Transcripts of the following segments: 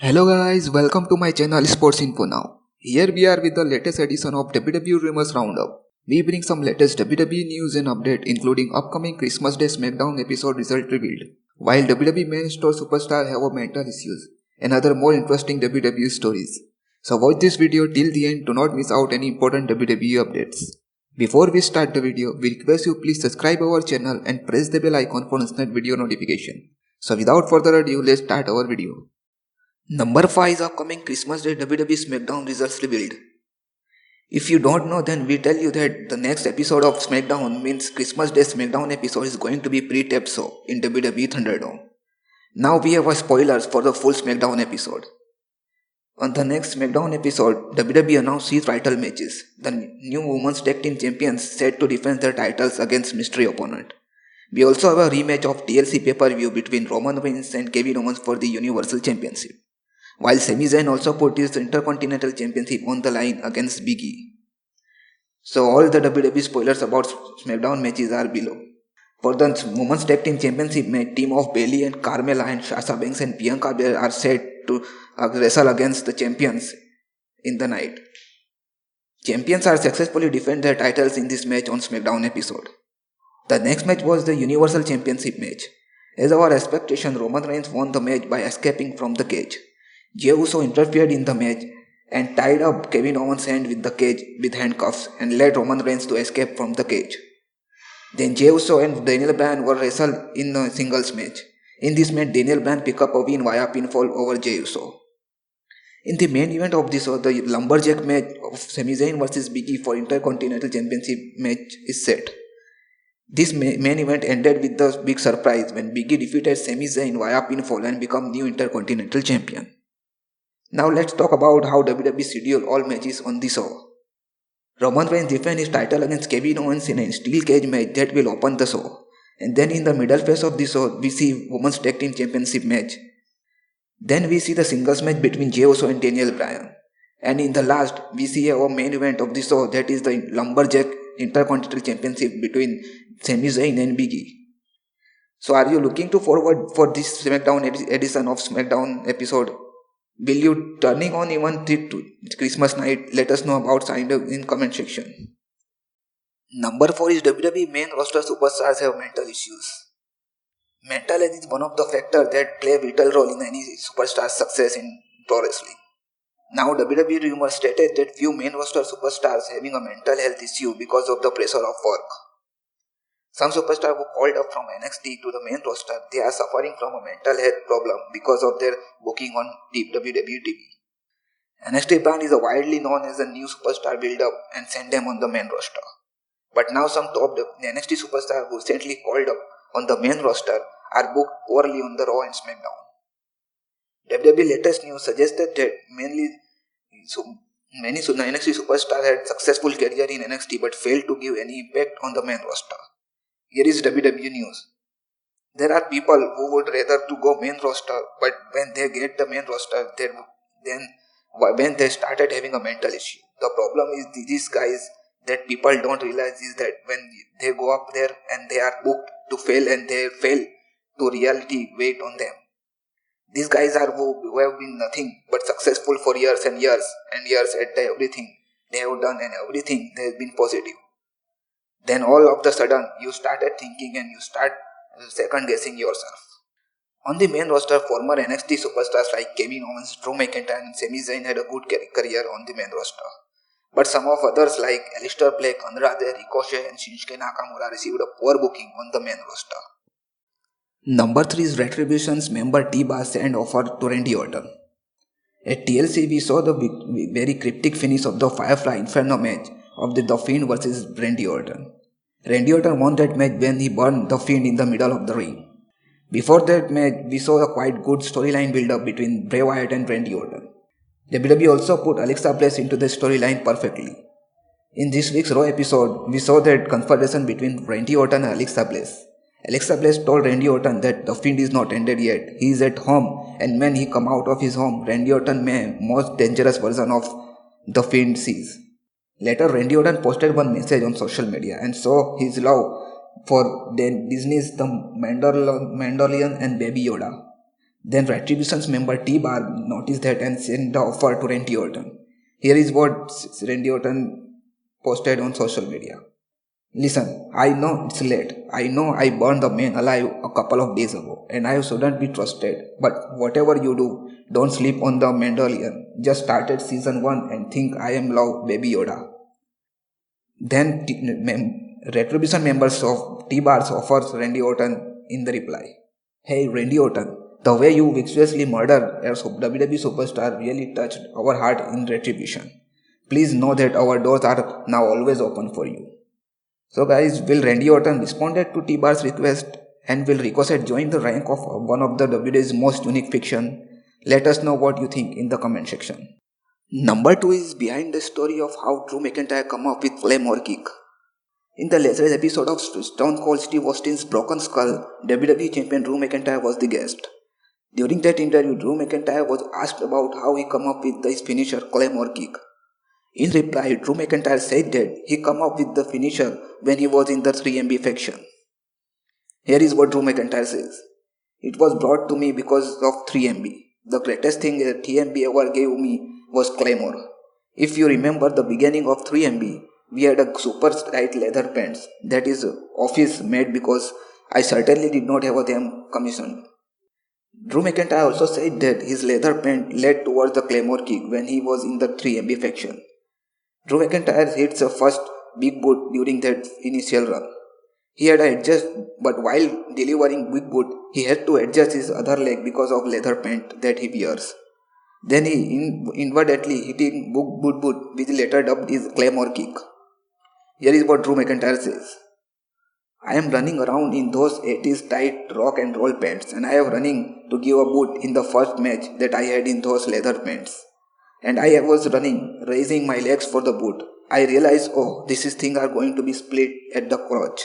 Hello guys, welcome to my channel Sports Info Now. Here we are with the latest edition of WWE Rumors Roundup. We bring some latest WWE news and update including upcoming Christmas Day SmackDown episode result revealed. While WWE main store superstar have a mental issues and other more interesting WWE stories. So watch this video till the end to not miss out any important WWE updates. Before we start the video, we request you please subscribe our channel and press the bell icon for instant video notification. So without further ado, let's start our video. Number 5 is upcoming Christmas Day WWE SmackDown results revealed. If you don't know, then we tell you that the next episode of SmackDown means Christmas Day SmackDown episode is going to be pre-taped show in WWE Thunderdome. Now we have a spoilers for the full SmackDown episode. On the next SmackDown episode, WWE announced 3 title matches. The new Women's Tag Team Champions set to defend their titles against mystery opponent. We also have a rematch of TLC pay-per-view between Roman Reigns and Kevin Owens for the Universal Championship. While Sami Zayn also put his Intercontinental Championship on the line against Big E. So all the WWE spoilers about SmackDown matches are below. For the Women's Tag Team Championship match, team of Bayley and Carmella and Sasha Banks and Bianca Belair are set to wrestle against the champions in the night. Champions are successfully defend their titles in this match on SmackDown episode. The next match was the Universal Championship match. As our expectation, Roman Reigns won the match by escaping from the cage. Jey Uso interfered in the match and tied up Kevin Owens' hand with the cage with handcuffs and led Roman Reigns to escape from the cage. Then Jey Uso and Daniel Bryan were wrestled in a singles match. In this match, Daniel Bryan picked up a win via pinfall over Jey Uso. In the main event of this show, the lumberjack match of Sami Zayn vs Big E for Intercontinental Championship match is set. This main event ended with the big surprise when Big E defeated Sami Zayn via pinfall and became new Intercontinental Champion. Now let's talk about how WWE schedule all matches on the show. Roman Reigns defends his title against Kevin Owens in a steel cage match that will open the show. And then in the middle phase of the show, we see Women's Tag Team Championship match. Then we see the singles match between Jey Uso and Daniel Bryan. And in the last, we see our main event of the show, that is the Lumberjack Intercontinental Championship between Sami Zayn and Big E. So are you looking forward for this SmackDown edition of SmackDown episode? Will you turning on even to Christmas night? Let us know about signed up in comment section. Number 4 is WWE main roster superstars have mental issues. Mental health is one of the factors that play a vital role in any superstar's success in pro wrestling. Now WWE rumors stated that few main roster superstars having a mental health issue because of the pressure of work. Some superstars who called up from NXT to the main roster, they are suffering from a mental health problem because of their booking on WWE TV. NXT brand is widely known as a new superstar build-up and send them on the main roster. But now some top NXT superstars who recently called up on the main roster are booked poorly on the Raw and SmackDown. WWE latest news suggested that many NXT superstars had successful career in NXT but failed to give any impact on the main roster. Here is WWE news. There are people who would rather to go main roster, but when they get the main roster, when they started having a mental issue. The problem is these guys that people don't realize is that when they go up there and they are booked to fail and they fail to reality wait on them. These guys are who have been nothing but successful for years and years at everything they have done and everything they have been positive. Then all of the sudden you started thinking and you start second guessing yourself. On the main roster, former NXT superstars like Kevin Owens, Drew McIntyre and Sami Zayn had a good career on the main roster. But some of others like Aleister Black, Andrade, Ricochet and Shinsuke Nakamura received a poor booking on the main roster. Number 3 is Retribution's member T-Bar sent offer to Randy Orton. At TLC, we saw the very cryptic finish of the Firefly Inferno match of The Fiend vs Randy Orton. Randy Orton won that match when he burned The Fiend in the middle of the ring. Before that match, we saw a quite good storyline build-up between Bray Wyatt and Randy Orton. WWE also put Alexa Bliss into the storyline perfectly. In this week's Raw episode, we saw that confrontation between Randy Orton and Alexa Bliss. Alexa Bliss told Randy Orton that The Fiend is not ended yet. He is at home, and when he come out of his home, Randy Orton may most dangerous version of The Fiend sees. Later, Randy Orton posted one message on social media and saw his love for Disney's The Mandalorian and Baby Yoda. Then Retribution's member T-Bar noticed that and sent the offer to Randy Orton. Here is what Randy Orton posted on social media. Listen, I know it's late. I know I burned the man alive a couple of days ago and I shouldn't be trusted. But whatever you do, don't sleep on the Mandalorian. Just started season 1 and think I am love Baby Yoda. Then Retribution members of T-Bars offers Randy Orton in the reply. Hey Randy Orton, the way you viciously murdered a WWE superstar really touched our heart in Retribution. Please know that our doors are now always open for you. So guys, will Randy Orton responded to T-Bar's request and will Ricochet join the rank of one of the WWE's most unique fiction? Let us know what you think in the comment section. Number 2 is behind the story of how Drew McIntyre come up with Claymore kick. In the latest episode of Stone Cold Steve Austin's Broken Skull, WWE Champion Drew McIntyre was the guest. During that interview, Drew McIntyre was asked about how he come up with his finisher Claymore kick. In reply, Drew McIntyre said that he came up with the finisher when he was in the 3MB faction. Here is what Drew McIntyre says. It was brought to me because of 3MB. The greatest thing that 3MB ever gave me was Claymore. If you remember the beginning of 3MB, we had a super tight leather pants that is office made because I certainly did not have them commissioned. Drew McIntyre also said that his leather pant led towards the Claymore kick when he was in the 3MB faction. Drew McIntyre hits a first big boot during that initial run. He had to adjust, but while delivering big boot, he had to adjust his other leg because of leather pant that he wears. Then he inadvertently hitting boot, which later dubbed his Claymore kick. Here is what Drew McIntyre says. I am running around in those 80s tight rock and roll pants and I am running to give a boot in the first match that I had in those leather pants. And I was running, raising my legs for the boot. I realized, these things are going to be split at the crotch.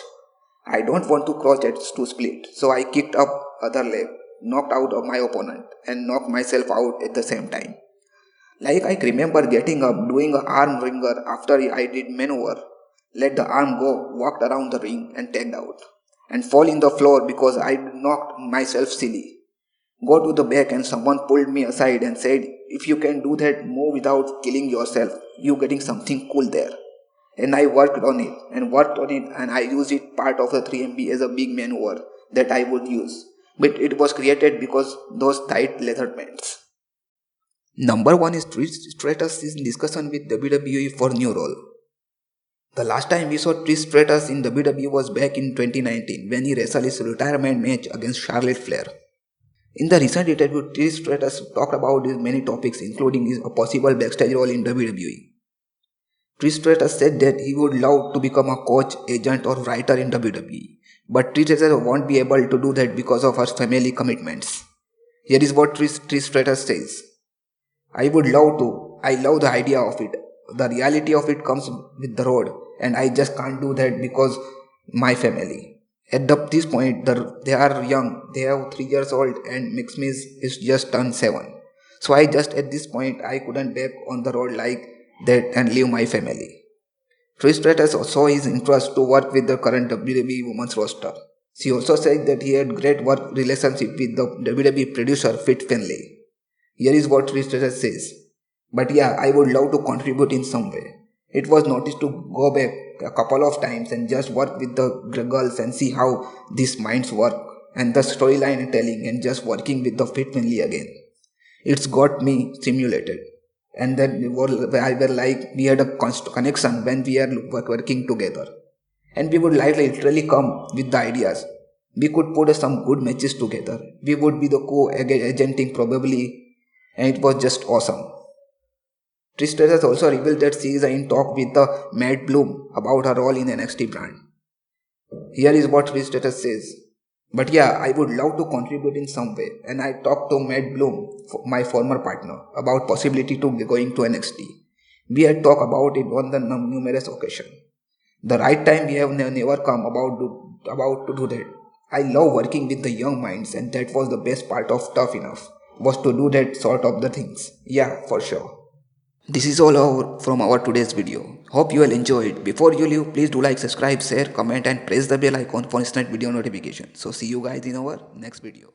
I don't want to crotch to split, so I kicked up other leg, knocked out of my opponent, and knocked myself out at the same time. Like I remember getting up, doing an arm wringer after I did maneuver, let the arm go, walked around the ring and tagged out, and fall in the floor because I knocked myself silly. Go to the back and someone pulled me aside and said, if you can do that move without killing yourself, you getting something cool there. And I worked on it and I used it part of the 3MB as a big maneuver that I would use. But it was created because those tight leather pants. Number 1 is Trish Stratus in discussion with WWE for new role. The last time we saw Trish Stratus in WWE was back in 2019 when he wrestled his retirement match against Charlotte Flair. In the recent interview, Trish Stratus talked about many topics including a possible backstage role in WWE. Trish Stratus said that he would love to become a coach, agent or writer in WWE, but Trish Stratus won't be able to do that because of her family commitments. Here is what Trish Stratus says. I would love to. I love the idea of it. The reality of it comes with the road and I just can't do that because my family. At this point, they are young, they have 3 years old and Mixmiz is just turned 7. So at this point, I couldn't back on the road like that and leave my family. Trish Stratus saw his interest to work with the current WWE women's roster. She also said that he had great work relationship with the WWE producer Fit Finlay. Here is what Trish Stratus says. But yeah, I would love to contribute in some way. It was noticed to go back a couple of times and just work with the girls and see how these minds work and the storyline telling and just working with the Fit Finlay again. It's got me stimulated. And then we had a connection when we are working together. And we would literally come with the ideas. We could put some good matches together. We would be the co-agenting probably. And it was just awesome. Trish Stratus also revealed that she is in talk with the Matt Bloom about her role in NXT brand. Here is what Trish Stratus says. But yeah, I would love to contribute in some way and I talked to Matt Bloom, my former partner, about possibility to going to NXT. We had talked about it on the numerous occasions. The right time we have never come about to do that. I love working with the young minds and that was the best part of Tough Enough, was to do that sort of the things. Yeah, for sure. This is all from our today's video. Hope you will enjoy it. Before you leave, please do like, subscribe, share, comment and press the bell icon for instant video notification. So see you guys in our next video.